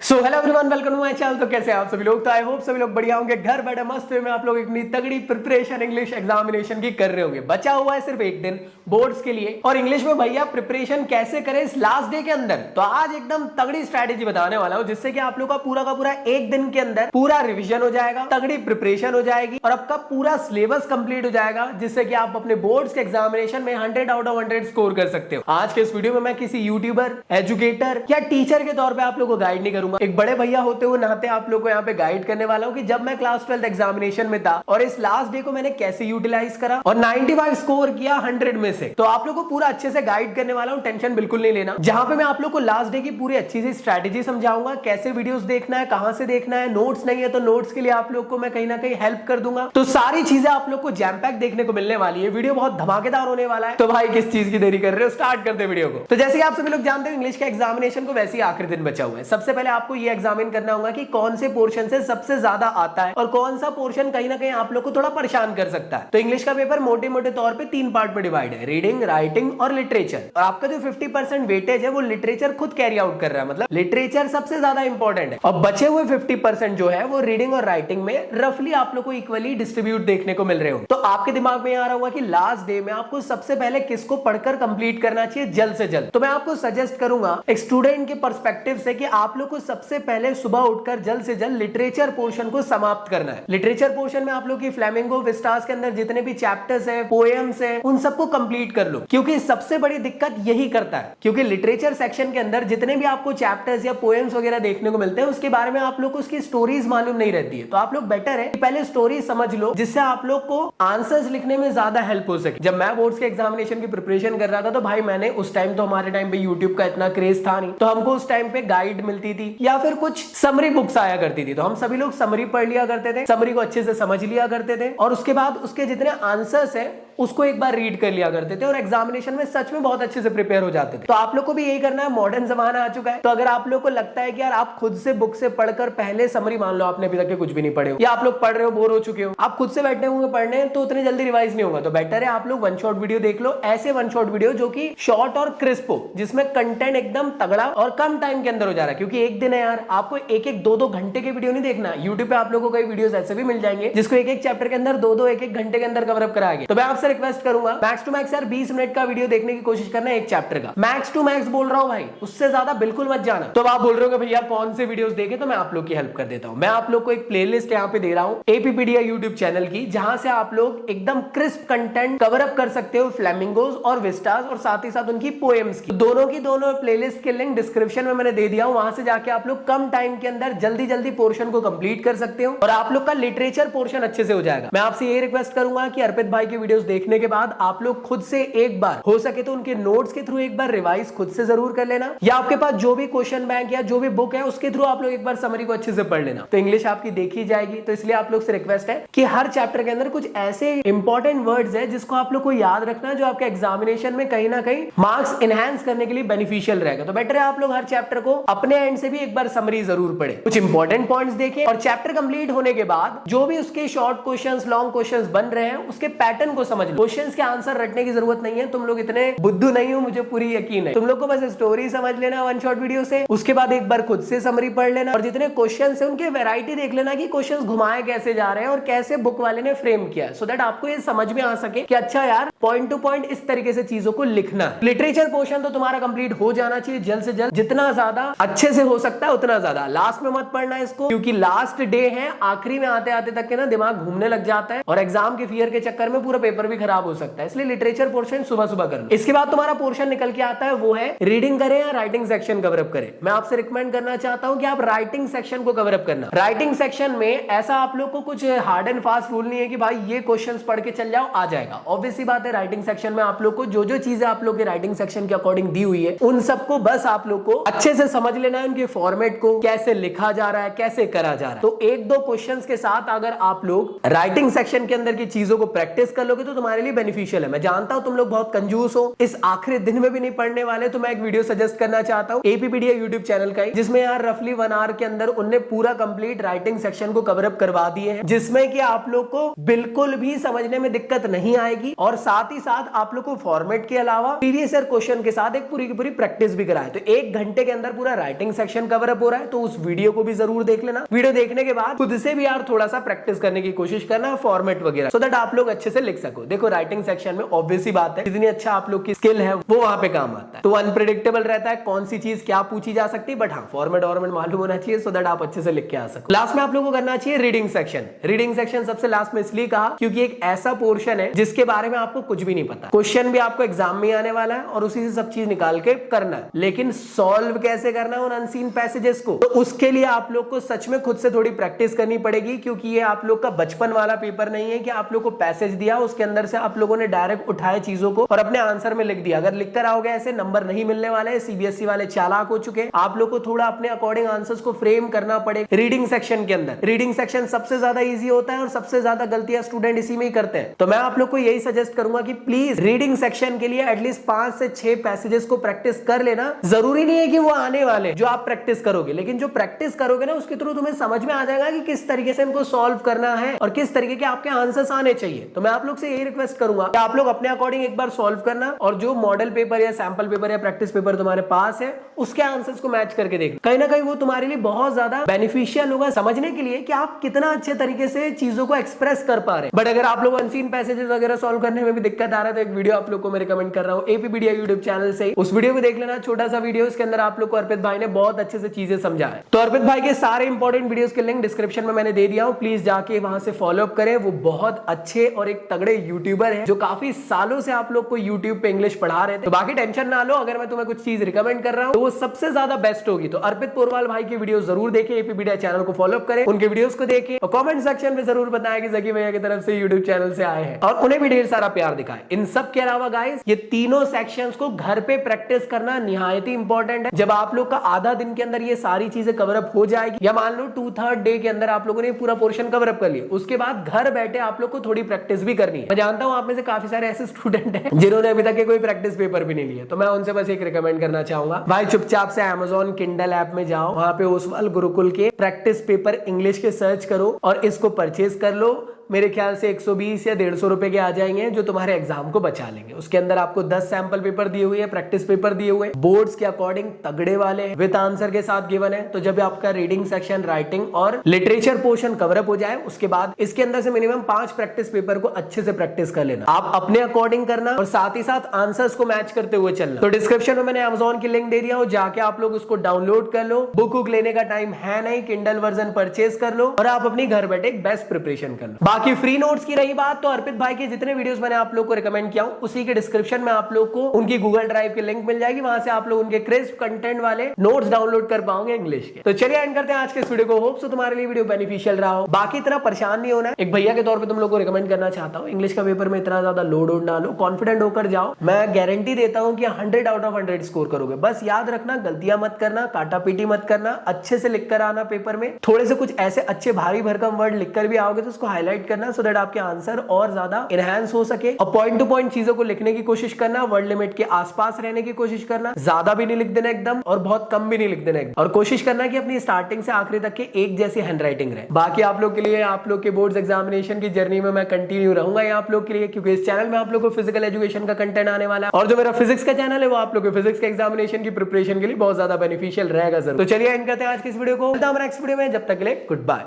So hello everyone, welcome to my channel. तो कैसे हैं आप सभी लोग? तो आई होप सभी लोग बढ़िया होंगे, घर बैठे मस्त वे में आप लोग इतनी तगड़ी प्रिपरेशन इंग्लिश एग्जामिनेशन की कर रहे होंगे। बचा हुआ है सिर्फ एक दिन बोर्ड्स के लिए, और इंग्लिश में भैया प्रिपरेशन कैसे करें इस लास्ट डे के अंदर। तो आज एकदम तगड़ी स्ट्रैटेजी बताने वाला हूं, जिससे कि आप लोग का पूरा एक दिन के अंदर पूरा रिविजन हो जाएगा, तगड़ी प्रिपरेशन हो जाएगी और आपका पूरा सिलेबस कंप्लीट हो जाएगा, जिससे कि आप अपने बोर्ड्स के एग्जामिनेशन में 100 आउट ऑफ 100 स्कोर कर सकते हो। आज के इस वीडियो में मैं किसी यूट्यूबर, एजुकेटर या टीचर के तौर पे आप लोगों को गाइड नहीं करूंगा, एक बड़े भैया होते हुए नाते आप लोग को यहाँ पे गाइड करने वाला हूँ कि जब मैं क्लास 12 एग्जामिनेशन में था और इस लास्ट डे को मैंने कैसे यूटिलाइज करा और 95 स्कोर किया 100 में से। तो आप लोग को पूरा अच्छे से गाइड करने वाला हूँ, टेंशन बिल्कुल नहीं लेना। जहां पे मैं आप लोग को लास्ट डे की पूरी अच्छी सी स्ट्रैटेजी समझाऊंगा, कैसे वीडियोस देखना है, कहां से देखना है, नोट्स नहीं है तो नोट्स के लिए आप लोग को मैं कहीं ना कहीं हेल्प कर दूंगा। तो सारी चीजें आप लोग को जैम पैक देखने को मिलने वाली है। वीडियो बहुत धमाकेदार होने वाला है। तो भाई किस चीज की देरी कर रहे हो, स्टार्ट करते वीडियो को। तो जैसे कि आप सभी लोग जानते हो, इंग्लिश का एग्जामिनेशन को वैसे ही आखिरी दिन बचा हुआ है। सबसे पहले आपको ये एग्जामिन करना होगा कि कौन से पोर्शन से सबसे ज्यादा आता है और कौन सा पोर्शन कहीं ना कहीं आप लोग को थोड़ा परेशान कर सकता है। तो इंग्लिश का पेपर मोटे मोटे तौर पे 3 पार्ट में डिवाइड है, रीडिंग, राइटिंग और लिटरेचर। और आपका जो 50% वेटेज है वो लिटरेचर खुद कैरी आउट कर रहा है, मतलब लिटरेचर सबसे ज्यादा इंपॉर्टेंट है। और बचे हुए 50% जो है वो रीडिंग और राइटिंग में रफली आप लोग को इक्वली डिस्ट्रीब्यूट देखने को मिल रहे हो। तो आपके दिमाग में आ रहा होगा कि लास्ट डे में आपको सबसे पहले किसको पढ़कर कंप्लीट करना चाहिए जल्द से जल्द। तो मैं आपको सजेस्ट करूंगा एक स्टूडेंट के पर्सपेक्टिव से कि आप लोग को सबसे पहले सुबह उठकर जल्द से जल्द लिटरेचर पोर्शन को समाप्त करना है। लिटरेचर पोर्शन में आप लोग की फ्लेमिंगो, विस्टास के अंदर जितने भी चैप्टर्स है, पोएम्स है, उन सबको कंप्लीट कर लो, क्योंकि सबसे बड़ी दिक्कत यही करता है। क्योंकि लिटरेचर सेक्शन के अंदर जितने भी आपको चैप्टर्स या पोएम्स वगैरह देखने को मिलते हैं, उसके बारे में आप लोग को उसकी स्टोरीज मालूम नहीं रहती है। तो आप लोग बेटर है कि पहले स्टोरी समझ लो, जिससे आप लोग को आंसर्स लिखने में ज्यादा हेल्प हो सके। जब मैं बोर्ड्स के एग्जामिनेशन की प्रिपरेशन कर रहा था तो भाई मैंने उस टाइम, तो हमारे टाइम पे यूट्यूब का इतना क्रेज था नहीं, तो हमको उस टाइम पे गाइड मिलती थी या फिर कुछ समरी बुक्स आया करती थी। तो हम सभी लोग समरी पढ़ लिया करते थे, समरी को अच्छे से समझ लिया करते थे और उसके बाद उसके जितने आंसर्स है उसको एक बार रीड कर लिया करते थे और एग्जामिनेशन में सच में बहुत अच्छे से प्रिपेयर हो जाते थे। तो आप लोग को भी यही करना है। मॉडर्न जमाना आ चुका है, तो अगर आप लोग को लगता है कि यार आप खुद से बुक से पढ़कर पहले समरी, मान लो आपने अभी तक के कुछ भी नहीं पढ़े हो या आप लोग पढ़ रहे हो, बोर हो चुके हो, आप खुद से बैठे होंगे पढ़ने, तो उतनी जल्दी रिवाइज नहीं होगा। तो बेटर है आप लोग वन शॉट वीडियो देख लो, ऐसे वन शॉट वीडियो जो कि शॉर्ट और क्रिस्प हो, जिसमें कंटेंट एकदम तगड़ा और कम टाइम के अंदर हो जा रहा है। क्योंकि एक दिन है यार, आपको एक 2 घंटे के वीडियो नहीं देखना। यूट्यूब पे आप लोगों को कई वीडियोस ऐसे भी मिल जाएंगे जिसको एक चैप्टर के अंदर 2 1 घंटे के अंदर कवर अप कराएंगे। तो मैं आपसे रिक्वेस्ट करूंगा मैक्स टू मैक्स यार 20 मिनट का वीडियो देखने की कोशिश करना है एक चैप्टर का, मैक्स टू मैक्स बोल रहा हूं भाई, उससे ज्यादा बिल्कुल मत जाना। तो आप बोल रहे हो भैया कौन से वीडियोस देखे, तो मैं आप लोग की हेल्प कर देता हूं। मैं आप लोग को एक प्लेलिस्ट यहां पे दे रहा हूं एपीपीडिया यूट्यूब चैनल की, जहां से आप लोग एकदम क्रिस्प कंटेंट कवर अप कर सकते हो, फ्लेमिंगोस और विस्टास, और साथ ही साथ उनकी पोएम्स की। दोनों की दोनों प्लेलिस्ट के लिंक डिस्क्रिप्शन में मैंने दे दिया हूं, वहां से जाके आप लोग कम टाइम के अंदर जल्दी पोर्शन को कंप्लीट कर सकते हो और आप लोग का लिटरेचर पोर्शन अच्छे से हो जाएगा। मैं आपसे ये रिक्वेस्ट करूंगा कि अर्पित भाई की वीडियोस देखने के बाद आप लोग खुद से एक बार हो सके तो उनके नोट्स के थ्रू एक बार रिवाइज खुद से जरूर कर लेना, या आपके पास जो भी क्वेश्चन बैंक या जो भी बुक है उसके थ्रू आप लोग एक बार समरी को अच्छे से पढ़ लेना। तो इंग्लिश आपकी देखी जाएगी। तो इसलिए आप लोग से रिक्वेस्ट है कि हर चैप्टर के अंदर कुछ ऐसे इंपॉर्टेंट वर्ड्स है जिसको आप लोग को याद रखना, जो आपके एग्जामिनेशन में कहीं ना कहीं मार्क्स एनहांस करने के लिए बेनिफिशियल रहेगा। तो बेटर है आप लोग हर चैप्टर को अपने एंड से भी एक बार समरी जरूर पढ़े, कुछ इंपॉर्टेंट पॉइंट्स देखें, और चैप्टर कंप्लीट होने के बाद जो भी उसके शॉर्ट क्वेश्चंस, लॉन्ग क्वेश्चंस बन रहे हैं उसके पैटर्न को समझ लो। क्वेश्चंस के आंसर रटने की जरूरत नहीं है, तुम लोग इतने बुद्धू नहीं हो, मुझे पूरी यकीन है। तुम लोग को बस स्टोरी समझ लेना वन शॉट वीडियो से, उसके बाद एक बार खुद से समरी पढ़ लेना और जितने क्वेश्चन है उनके वैरायटी देख लेना कि क्वेश्चन घुमाए कैसे जा रहे हैं और कैसे बुक वाले ने फ्रेम किया है, सो दैट आपको ये समझ में आ सके कि अच्छा यार पॉइंट टू पॉइंट इस तरीके से चीजों को लिखना है। लिटरेचर पोर्शन तो तुम्हारा कंप्लीट हो जाना चाहिए जल्द से जल्द, जितना ज्यादा अच्छे से हो सकता है उतना ज्यादा। लास्ट में मत पढ़ना इसको, क्योंकि लास्ट डे है, आखिरी में आते आते तक के ना दिमाग घूमने लग जाता है और एग्जाम के फियर के चक्कर में पूरा पेपर भी खराब हो सकता है। इसलिए लिटरेचर पोर्शन सुबह कर लो। इसके बाद तुम्हारा पोर्शन निकल के आता है, वो है रीडिंग करें या राइटिंग सेक्शन कवर अप करें। मैं आपसे रिकमेंड करना चाहता हूं कि आप राइटिंग सेक्शन को कवर अप करना। राइटिंग सेक्शन में ऐसा आप लोग को कुछ हार्ड एंड फास्ट रूल नहीं है कि भाई ये क्वेश्चंस पढ़ के चल जाओ आ जाएगा। ऑब्वियसली बात है, राइटिंग सेक्शन में आप लोग को जो चीजें आप लोग के राइटिंग सेक्शन के अकॉर्डिंग दी हुई है उन सबको बस आप लोग को अच्छे से समझ लेना है, उनके फॉर्मेट को कैसे लिखा जा रहा है, कैसे करा जा रहा है। तो 1-2 क्वेश्चंस के साथ अगर आप लोग राइटिंग सेक्शन के अंदर की चीजों को प्रैक्टिस कर लोगे तो तुम्हारे लिए बेनिफिशियल है। मैं जानता हूं तुम लोग बहुत कंजूस हो, इस आखिरी दिन में भी नहीं पढ़ने वाले, तो मैं एक वीडियो सजेस्ट करना चाहता हूं एपीपीडिया यूट्यूब चैनल का ही, जिसमें यार रफली 1 आवर के अंदर उनने पूरा कंप्लीट राइटिंग सेक्शन को कवर अप करवा दिए हैं, जिसमें कि आप लोग को बिल्कुल भी समझने में दिक्कत नहीं आएगी। और साथ ही साथ आप लोग को फॉर्मेट के अलावा प्रीवियस ईयर क्वेश्चन के साथ एक पूरी की पूरी प्रैक्टिस भी कराए। तो 1 घंटे के अंदर पूरा राइटिंग सेक्शन कवर अप हो रहा है, तो उस वीडियो को भी जरूर देख लेना। वीडियो देखने के बाद खुद से भी यार थोड़ा सा प्रैक्टिस करने की कोशिश करना फॉर्मेट वगैरह, सो दैट आप लोग अच्छे से लिख सको। देखो राइटिंग सेक्शन में ऑब्वियस ही बात है, जितनी अच्छा आप लोग की स्किल है वो वहां पे काम आता है। तो अनप्रेडिक्टेबल रहता है कौन सी चीज क्या पूछी जा सकती है, बट हाँ फॉर्मेट मालूम होना चाहिए, सो दैट आप अच्छे से लिख के आ सको। लास्ट में आप लोगों को करना चाहिए रीडिंग सेक्शन। रीडिंग सेक्शन सबसे लास्ट में इसलिए कहा क्योंकि एक ऐसा पोर्शन है जिसके बारे में आपको कुछ भी नहीं पता। क्वेश्चन भी आपको एग्जाम में आने वाला है और उसी से सब चीज निकाल के करना है, लेकिन सॉल्व कैसे करना है उन अनसीन पैसेजेस को, तो उसके लिए आप लोग को सच में खुद से थोड़ी प्रैक्टिस करनी पड़ेगी। क्योंकि ये आप लोग का बचपन वाला पेपर नहीं है कि आप लोग को पैसेज दिया उसके अंदर से आप लोगों ने डायरेक्ट उठाए चीजों को और अपने आंसर में लिख दिया। अगर लिख कर आओगे ऐसे नंबर नहीं मिलने वाले। सीबीएसई वाले चालाक हो चुके, आप लोग को थोड़ा अपने अकॉर्डिंग आंसर्स को फ्रेम करना पड़ेगा रीडिंग सेक्शन के अंदर। रीडिंग सेक्शन सबसे ज्यादा इजी होता है और सबसे ज्यादा गलतियां स्टूडेंट इसी में ही करते हैं। तो मैं आप लोग को यही सजेस्ट करूंगा कि प्लीज रीडिंग सेक्शन के लिए एटलीस्ट 5 से 6 पैसेजेस को प्रैक्टिस कर लेना। जरूरी नहीं है कि वो आने वाले जो आप प्रैक्टिस करोगे, लेकिन जो प्रैक्टिस करोगे ना उसके थ्रू तुम्हें समझ में आ जाएगा कि किस तरीके से इनको सॉल्व करना है और किस तरीके के आपके आंसर्स आने चाहिए। तो मैं आप लोग से यही रिक्वेस्ट करूंगा कि आप लोग अपने अकॉर्डिंग एक बार सॉल्व करना और जो मॉडल पेपर या सैंपल पेपर या प्रैक्टिस पेपर तुम्हारे पास है उसके आंसर्स को मैच करके देखना। कहीं ना कहीं वो तुम्हारे लिए बहुत ज्यादा बेनिफिशियल होगा समझने के लिए कि आप कितना अच्छे तरीके से चीजों को एक्सप्रेस कर पा रहे हैं। बट अगर आप लोग अनसीन पैसेजेस वगैरह सॉल्व करने में भी दिक्कत आ रहा है तो एक वीडियो आप लोग को मैं रिकमेंड कर रहा हूं एपीपीडिया यूट्यूब चैनल से, उस वीडियो को देख लेना। छोटा सा वीडियो, इसके अंदर आप लोग को अर्पित भाई ने बहुत अच्छे से चीजें समझाया। तो अर्पित भाई के सारे इंपॉर्टेंट वीडियोस के लिंक डिस्क्रिप्शन में मैंने दे दिया हूं, प्लीज जाके वहां से फॉलो अप करें। वो बहुत अच्छे और एक तगड़े यूट्यूबर है जो काफी सालों से आप लोग को यूट्यूब पे इंग्लिश पढ़ा रहे थे। तो बाकी टेंशन ना लो, अगर मैं तुम्हें कुछ चीज रिकमेंड कर रहा हूं तो वो सबसे ज्यादा बेस्ट होगी। तो अर्पित पोरवाल भाई की वीडियो जरूर देखें, एपीपीडिया चैनल को फॉलो अप करें, उनके वीडियोस को देखें और कमेंट सेक्शन में जरूर बताएं कि जकी भैया की तरफ से यूट्यूब चैनल से आए हैं और उन्हें भी ढेर सारा प्यार दिखाएं। इन सब के अलावा गाइस ये तीनों सेक्शंस को घर पे प्रैक्टिस करना निहायत ही इंपॉर्टेंट है। जब आप लोग का आधा दिन के अंदर ये सारी चीजें कवर अप हो जाएगी या मान लो 2/3 डे के अंदर आप लोगों ने पूरा पोर्शन कवर अप कर लिया, उसके बाद घर बैठे आप लोग को थोड़ी प्रैक्टिस भी करनी है। मैं जानता हूं आप में से काफी सारे ऐसे स्टूडेंट हैं जिन्होंने अभी तक कोई प्रैक्टिस पेपर भी नहीं लिया, तो मैं उनसे बस एक रिकमेंड करना चाहूंगा, भाई चुपचाप से Amazon Kindle ऐप में जाओ, वहां पे ओसवाल गुरुकुल के प्रैक्टिस पेपर इंग्लिश के सर्च करो और इसको परचेज कर लो। मेरे ख्याल से 120 या 150 रुपए के आ जाएंगे जो तुम्हारे एग्जाम को बचा लेंगे। उसके अंदर आपको 10 सैंपल पेपर दिए हुए हैं, प्रैक्टिस पेपर दिए हुए हैं, बोर्ड्स के अकॉर्डिंग तगड़े वाले विद आंसर के साथ गिवन है। तो जब आपका रीडिंग सेक्शन, राइटिंग और लिटरेचर पोर्शन कवर अप हो जाए उसके बाद इसके अंदर से मिनिमम 5 प्रैक्टिस पेपर को अच्छे से प्रैक्टिस कर लेना। आप अपने अकॉर्डिंग करना और साथ ही साथ आंसर्स को मैच करते हुए चलना। तो डिस्क्रिप्शन में मैंने Amazon की लिंक दे दिया हो, जाके आप लोग उसको डाउनलोड कर लो। बुक लेने का टाइम है नहीं, किंडल वर्जन परचेज कर लो और आप अपनी घर बैठे बेस्ट प्रिपरेशन कर लो। बाकी फ्री नोट्स की रही बात, तो अर्पित भाई के जितने वीडियोस मैंने आप लोग को रिकमेंड किया हूं उसी के डिस्क्रिप्शन में आप लोग को उनकी गूगल ड्राइव की लिंक मिल जाएगी, वहां से आप लोग उनके क्रिस्प कंटेंट वाले नोट्स डाउनलोड कर पाओगे इंग्लिश के। तो चलिए एंड करते हैं आज के इस वीडियो को। होप सो तुम्हारे लिए वीडियो बेनिफिशियल रहा हो। बाकी इतना परेशान नहीं होना है, एक भैया के तौर पे तुम लोग को रिकमेंड करना चाहता हूं, इंग्लिश का पेपर में इतना ज्यादा लोड ना लो, कॉन्फिडेंट होकर जाओ। मैं गारंटी देता हूं कि 100 आउट ऑफ 100 स्कोर करोगे। बस याद रखना, गलतियां मत करना, काटा पीटी मत करना, अच्छे से लिखकर आना पेपर में। थोड़े से कुछ ऐसे अच्छे भारी भरकम वर्ड लिखकर भी आओगे तो उसको हाईलाइट करना, सो दैट आपके आंसर और ज्यादा इनहैंस हो सके। और पॉइंट टू पॉइंट चीजों को लिखने की कोशिश करना, वर्ड लिमिट के आसपास रहने की कोशिश करना, ज्यादा भी नहीं लिख देना एकदम और बहुत कम भी नहीं लिख देना एकदम। और कोशिश करना कि अपनी स्टार्टिंग से आखिरी तक के एक जैसी हैंडराइटिंग रहे। बाकी आप लोग के लिए, आप लोग के बोर्ड्स एग्जामिनेशन की जर्नी में मैं कंटिन्यू रहूंगा यहाँ आप लोग के लिए, क्योंकि इस चैनल में आप लोग को फिजिकल एजुकेशन का कंटेंट आने वाला है और जो मेरा फिजिक्स का चैनल है वो आप लोग के फिजिक्स के एग्जामिनेशन की प्रिपरेशन के लिए बहुत ज्यादा बेनिफिशियल रहेगा जरूर। तो चलिए एंड करते हैं आज की इस वीडियो को, नेक्स्ट वीडियो में, जब तक के लिए गुड बाय।